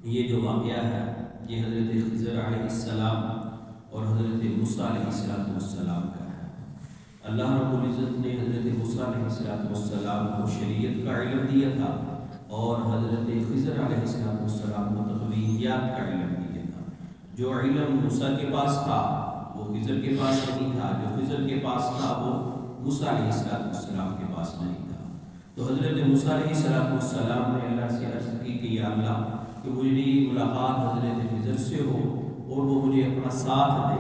یہ جو واقعہ ہے یہ حضرت خضر علیہ السلام اور حضرت موسیٰ علیہ السلام کا ہے۔ اللہ رب العزت نے حضرت موسیٰ علیہ السلام کو شریعت کا علم دیا تھا اور حضرت خضر علیہ السلام کو تخلیقیات کا علم دیا تھا۔ جو علم موسیٰ کے پاس تھا وہ خضر کے پاس نہیں تھا، جو خضر کے پاس تھا وہ موسیٰ علیہ السلام کے پاس نہیں تھا۔ تو حضرت موسیٰ علیہ السلام نے اللہ سے عرض کی کہ یا اللہ کہ مجھے ملاقات حضرت خضر سے ہو اور وہ مجھے اپنا ساتھ دے۔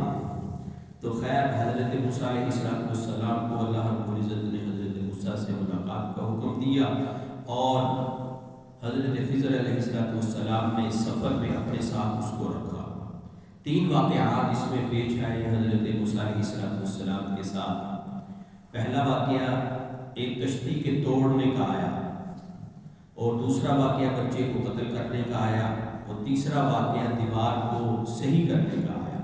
تو خیر حضرت موسیٰ علیہ السلام کو اللہ رب العزت نے حضرت موسیٰ سے ملاقات کا حکم دیا اور حضرت خضر علیہ السلام نے سفر میں اپنے ساتھ اس کو رکھا۔ 3 واقعات اس میں پیش آئے حضرت موسیٰ علیہ السلام کے ساتھ۔ پہلا واقعہ ایک کشتی کے توڑنے کا آیا، اور دوسرا واقعہ بچے کو قتل کرنے کا آیا، اور تیسرا واقعہ دیوار کو صحیح کرنے کا آیا۔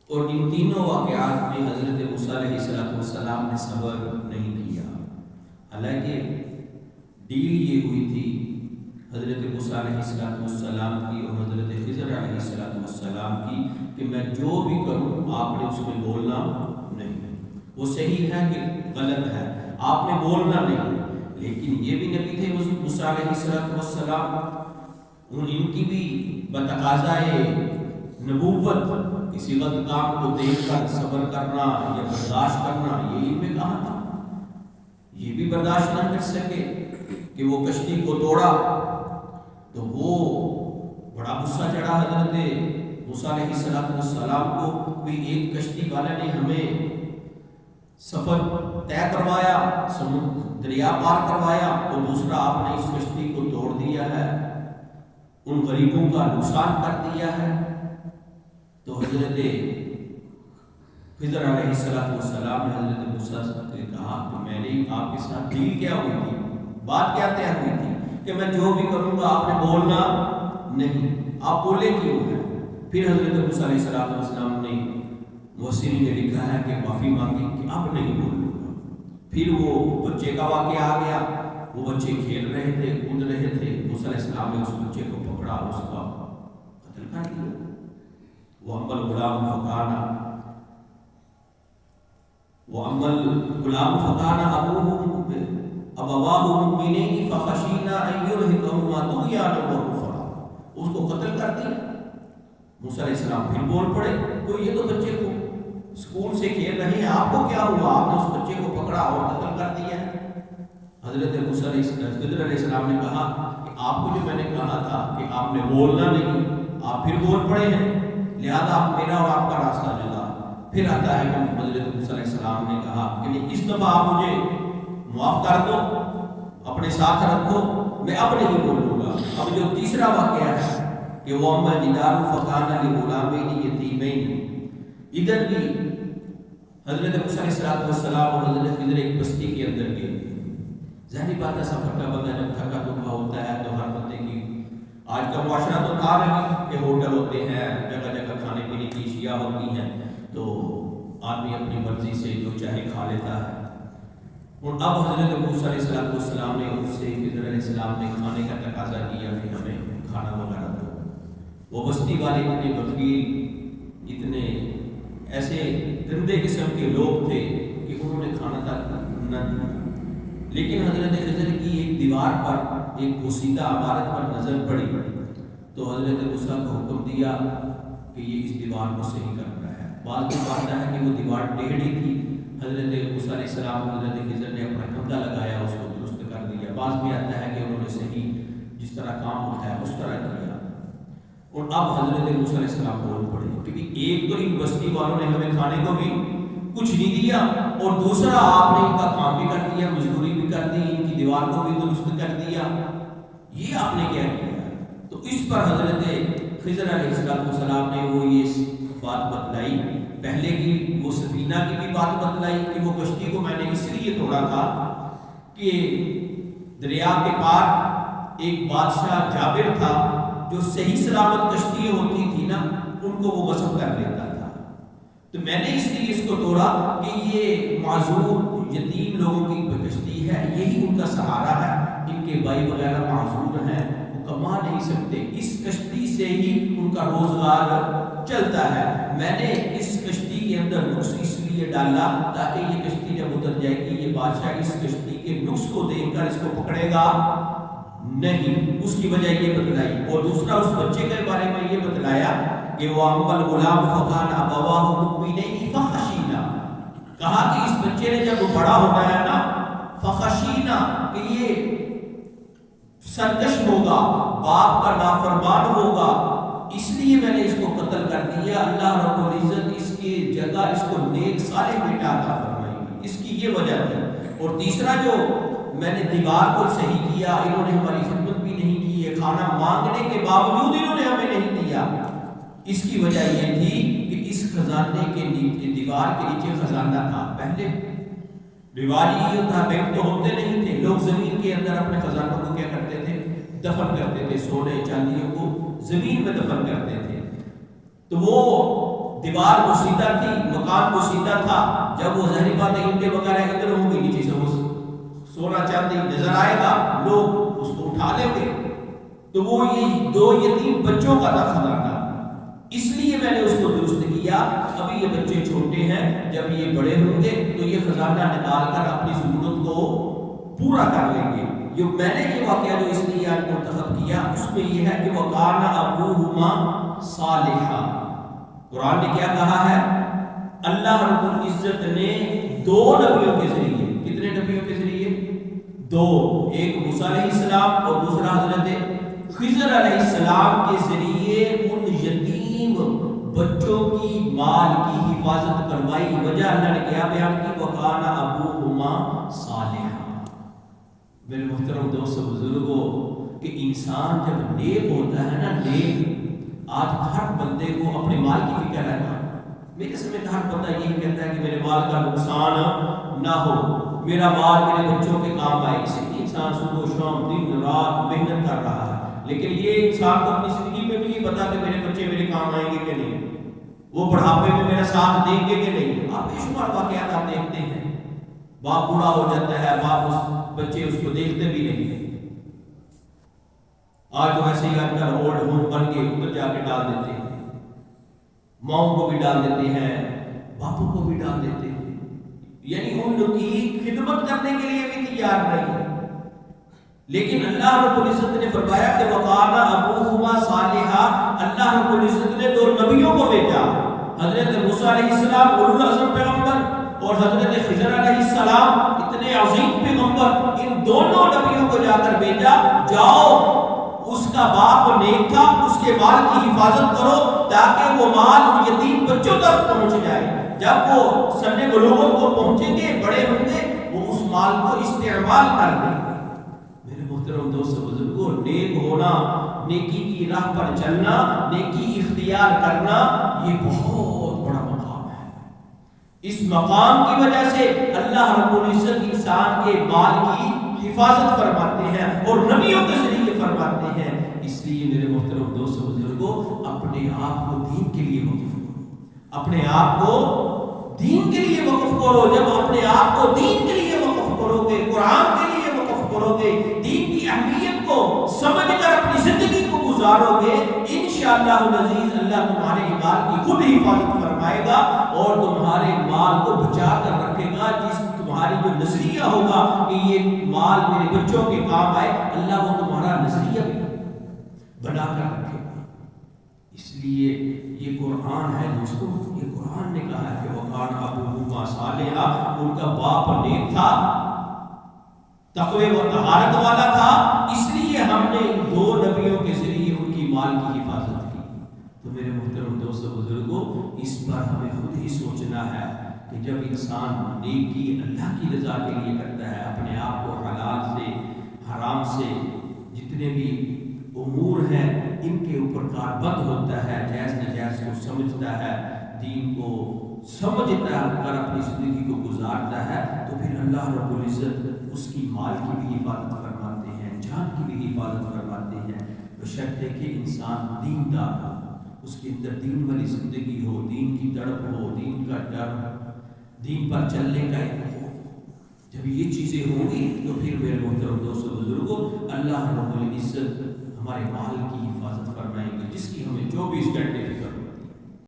اور ان تینوں واقعات میں حضرت موسیٰ علیہ السلام نے صبر نہیں کیا، حالانکہ ڈیل یہ ہوئی تھی حضرت موسیٰ علیہ السلام کی اور حضرت خضر علیہ السلام کی کہ میں جو بھی کروں آپ نے اس میں بولنا نہیں، وہ صحیح ہے کہ غلط ہے آپ نے بولنا نہیں۔ لیکن یہ بھی نبی تھے موسیٰ علیہ السلام، ان کی بھی بتقاضائے نبوت کسی غلط کام کو دیکھ کر صبر کرنا یا برداشت کرنا یہ ان میں کہاں تھا۔ یہ بھی برداشت نہ کر سکے کہ وہ کشتی کو توڑا، تو وہ بڑا غصہ چڑھا حضرت موسیٰ علیہ السلام کو بھی ایک کشتی والے نے ہمیں سفر طے کروایا، دریا پار کروایا، اور دوسرا آپ نے اس کشتی کو توڑ دیا ہے، ان غریبوں کا نقصان کر دیا ہے۔ تو حضرت خضر علیہ السلام نے حضرت موسیٰ سے کہا کہ میں نے آپ کے ساتھ ڈیل کیا ہوئی تھی، بات کیا طے ہوئی تھی کہ میں جو بھی کروں گا آپ نے بولنا نہیں، آپ بولے کیوں ہیں؟ پھر حضرت موسیٰ علیہ السلام نے مفسرین نے لکھا ہے کہ معافی مانگی کہ اب نہیں بولوں گا۔ پھر وہ بچے کا واقعہ آ گیا، وہ بچے کھیل رہے تھے، کود رہے تھے، موسیٰ علیہ السلام نے اس بچے کو پکڑا، اس کا قتل کر دیا۔ وَأَمَّا الْغُلَامُ فَكَانَ أَبَوَاهُ مُؤْمِنَيْنِ فَخَشِينَا أَن يُرْهِقَهُمَا طُغْيَانًا وَكُفْرًا۔ اس کو قتل کر دیا۔ موسیٰ علیہ السلام پھر بول پڑے، کوئی یہ تو بچے کو اسکول سے کھیل رہے ہیں، آپ کو کیا ہوا؟ آپ نے اس بچے کو پکڑا اور قتل کر دیا۔ حضرت موسیٰ علیہ السلام نے کہا کہ آپ کو جو میں نے کہا تھا کہ آپ نے بولنا نہیں، آپ پھر بول پڑے ہیں، لہذا آپ میرا اور آپ کا راستہ جدا۔ پھر آتا ہے کہ حضرت موسیٰ علیہ السلام نے کہا کہ اس دفعہ آپ مجھے معاف کر دو، اپنے ساتھ رکھو، میں اب نہیں بولوں گا۔ اب جو تیسرا واقعہ ہے کہ وہ اما جدار فقان لغلامین یتیمین، ادھر بھی حضرت موسیٰ علیہ السلام اور حضرت خضر ایک بستی کے اندر گئے۔ ظاہری بات ہے سفر کا بندہ جب تھکا دکھا ہوتا ہے تو ہر بندے کی، آج کا معاشرہ تو تھا نہیں کہ ہوٹل ہوتے ہیں، جگہ جگہ کھانے پینے کی اشیاء ہوتی ہیں، تو آدمی اپنی مرضی سے جو چاہے کھا لیتا ہے۔ اور اب حضرت موسیٰ علیہ السلام نے اس سے خضر علیہ السلام نے کھانے کا تقاضا کیا کہ ہمیں کھانا وغیرہ دو۔ وہ بستی والے اتنے بخیل، اتنے ایسے گندے قسم کے لوگ تھے کہ انہوں نے کھانا تک نہ دیا۔ لیکن حضرت خضر کی ایک دیوار پر، ایک پوشیدہ عمارت پر نظر پڑی تو حضرت موسیٰ کو حکم دیا کہ یہ اس دیوار کو صحیح کرنا ہے۔ بعض میں آتا ہے کہ وہ دیوار ٹیڑھی تھی، حضرت موسیٰ علیہ السلام حضرت خضر نے اپنا کندھا لگایا، اس کو درست کر دیا۔ بعض میں آتا ہے کہ انہوں نے صحیح جس طرح کام اٹھایا اس طرح کیا۔ اور اب حضرت موسیٰ علیہ السلام بول پڑے کہ ایک تو ان بستی والوں نے ہمیں کھانے کو بھی کچھ نہیں دیا، اور دوسرا آپ نے ان کا کام بھی کر دیا، مزدوری بھی کر دی، ان کی دیوار کو بھی درست کر دیا، یہ آپ نے کیا کیا؟ تو اس پر حضرت خضر علیہ السلام نے وہ یہ بات بتلائی، پہلے کی وہ سفینہ کی بھی بات بتلائی کہ وہ کشتی کو میں نے اس لیے توڑا تھا کہ دریا کے پار ایک بادشاہ جابر تھا جو صحیح سلامت کشتی ہوتی تھی نا ان کو وہ غصب کر لیتا تھا، تو میں نے اس لیے اس کو توڑا کہ یہ معذور یتیم لوگوں کی کشتی ہے، یہی ان کا سہارا ہے، ان کے بھائی وغیرہ معذور ہیں، وہ کما نہیں سکتے، اس کشتی سے ہی ان کا روزگار چلتا ہے۔ میں نے اس کشتی کے اندر نقص اس لیے ڈالا تاکہ یہ کشتی جب اتر جائے گی یہ بادشاہ اس کشتی کے نقص کو دیکھ کر اس کو پکڑے گا نہیں، اس کی وجہ یہ بتلائی۔ اور دوسرا اس بچے کے بارے میں یہ بتلایا کہ وہ امل غلام فکان ابواہ مؤمنین فخشینا، کہا کہ اس بچے نے جب وہ بڑا ہونا ہے نا فخشینا کہ یہ سرکش ہوگا، باپ کا نافرمان ہوگا، اس لیے میں نے اس کو قتل کر دیا۔ اللہ رب العزت اس کی جگہ اس کو نیک صالح بیٹا عطا فرمائے گی، اس کی یہ وجہ تھی۔ اور تیسرا جو میں نے دیوار کو صحیح کیا، انہوں نے ہماری خدمت بھی نہیں کی ہے، کھانا مانگنے کے باوجود انہوں نے ہمیں نہیں دیا، اس کی وجہ یہ تھی کہ اس خزانے کے نیچے، دیوار کے نیچے خزانہ تھا۔ پہلے دیوار یہ تھا، بینک تو ہوتے نہیں تھے، لوگ زمین کے اندر اپنے خزانوں کو کیا کرتے تھے؟ دفن کرتے تھے، سونے چاندیوں کو زمین میں دفن کرتے تھے۔ تو وہ دیوار بوسیدہ تھی، مکان بوسیدہ تھا، جب وہ ظاہری بات ہے اینٹیں وغیرہ ادھر ہوں گی، نیچے سے وہ سونا چاندی نظر آئے گا، لوگ اس کو اٹھا لیں گے۔ تو وہ یہ 2 یتیم بچوں کا تھا خزانہ، اس لیے میں نے اس کو درست کیا۔ ابھی یہ بچے چھوٹے ہیں، جب یہ بڑے ہوں گے تو یہ خزانہ نکال کر اپنی ضرورت کو پورا کر لیں گے۔ جو میں نے یہ واقعہ جو اس لیے آج منتخب کیا، اس میں یہ ہے کہ وَقَانَ أَبُوهُمَا صَالِحًا۔ قرآن نے کیا کہا ہے؟ اللہ رب العزت نے 2 نبیوں کے ذریعے، کتنے نبیوں کے ذریعے؟ 2، ایک موسیٰ علیہ السلام اور دوسرا حضرت خضر علیہ السلام کے ذریعے ان یتیم بچوں کی مال کی حفاظت کروائی۔ وجہ اللہ نے کیا بیان کی؟ وَقَانَ أَبُوهُمَا صَالِحًا۔ میرے محترم دوست بزرگوں، کہ انسان جب نیک ہوتا ہے نا، نیک، آج ہر بندے کو اپنے مال کی فکر ہے نا، میرے سمجھ ہر بندہ یہی کہتا ہے کہ میرے مال کا نقصان نہ ہو، میرا مال میرے بچوں کے کام آئے، اسی لیے انسان صبح و شام دن رات محنت کر رہا ہے۔ لیکن یہ انسان کو اپنی زندگی میں بھی نہیں پتا کہ میرے بچے میرے کام آئیں گے کہ نہیں، وہ بڑھاپے میں میرا ساتھ دیں گے کہ نہیں۔ آپ بے شمار واقعات آپ دیکھتے ہیں، باپ بوڑھا ہو جاتا ہے، باپ بچے اس کو دیکھتے بھی نہیں۔ آج تو ایسے ہی آج کل اولڈ ہوم بن کے ادھر جا کے ڈال دیتے ہیں، ماؤں کو بھی ڈال دیتے ہیں، باپوں کو بھی ڈال دیتے ہیں، یعنی ان کی خدمت کرنے کے لیے بھی تیار نہیں۔ لیکن اللہ رب العزت نے فرمایا کہ وَقَانَ أَبُوهُمَا صَالِحًا، اللہ رب العزت نے 2 نبیوں کو بھیجا، حضرت موسیٰ علیہ السلام اولو العزم پیغمبر اور حضرت خضر علیہ السلام اتنے عظیم پیغمبر، ان دونوں نبیوں کو جا کر بھیجا، جاؤ اس کا باپ نیک تھا، اس کے مال کی حفاظت کرو تاکہ وہ مال یتیم بچوں تک پہنچ جائے، جب وہ سن بلوغت کو پہنچیں گے، بڑے ہوں گے، وہ اس مال کو استعمال کر لیں گے۔ میرے محترم دوست بزرگوں، نیک ہونا، نیکی کی راہ پر چلنا، نیکی اختیار کرنا، یہ بہت بڑا مقام ہے۔ اس مقام کی وجہ سے اللہ رب العزت انسان کے مال کی حفاظت فرماتے ہیں اور نبیوں کے ذریعے فرماتے ہیں۔ اس لیے میرے محترم دوست بزرگوں، اپنے آپ کو دین کے لیے وقف کرو، اپنے آپ کو دین کے لیے وقف کرو۔ جب اپنے آپ کو دین کے لیے وقف کرو گے، قرآن کے لیے وقف کرو گے، دین کی اہمیت کو سمجھ کر اپنی زندگی کو گزارو گے، انشاءاللہ العزیز اللہ تمہارے مال کی خود حفاظت فرمائے گا اور تمہارے مال کو بچا کر رکھے گا۔ جس تمہاری جو نظریہ ہوگا کہ یہ مال میرے بچوں کے کام آئے، اللہ وہ تمہارا نظریہ بھی بنا کر رکھے گا۔ اس لیے یہ قرآن ہے دوستوں، یہ قرآن نے کہا ہے کہ وَقَانَ أَبُوهُمَا صَالِحًا، ان کا باپ نیک تھا، تقوی و طہارت والا تھا، اس لیے ہم نے 2 نبیوں کے ذریعے ان کی مال کی حفاظت کی۔ تو میرے محترم دوست بزرگوں، اس پر ہمیں خود ہی سوچنا ہے کہ جب انسان نیکی اللہ کی رضا کے لیے کرتا ہے، اپنے آپ کو حلال سے حرام سے جتنے بھی امور ہیں ان کے اوپر کاربند ہوتا ہے، جائز ناجائز کو سمجھتا ہے، دین کو سمجھتا کر اپنی زندگی کو گزارتا ہے، تو پھر اللہ رب العزت اس کی مال کی بھی حفاظت فرماتے ہیں، جان کی بھی حفاظت فرماتے ہیں، بشرطے کہ انسان دیندار ہو، اس کے اندر دین والی زندگی ہو، دین کی تڑپ ہو، دین کا ڈر، دین پر چلنے کا ایک ہو۔ جب یہ چیزیں ہوں گی تو پھر میرے محترم دوستو بزرگوں، اللہ رب العزت ہمارے مال کی حفاظت فرمائیں گے، جس کی ہمیں 24 گھنٹے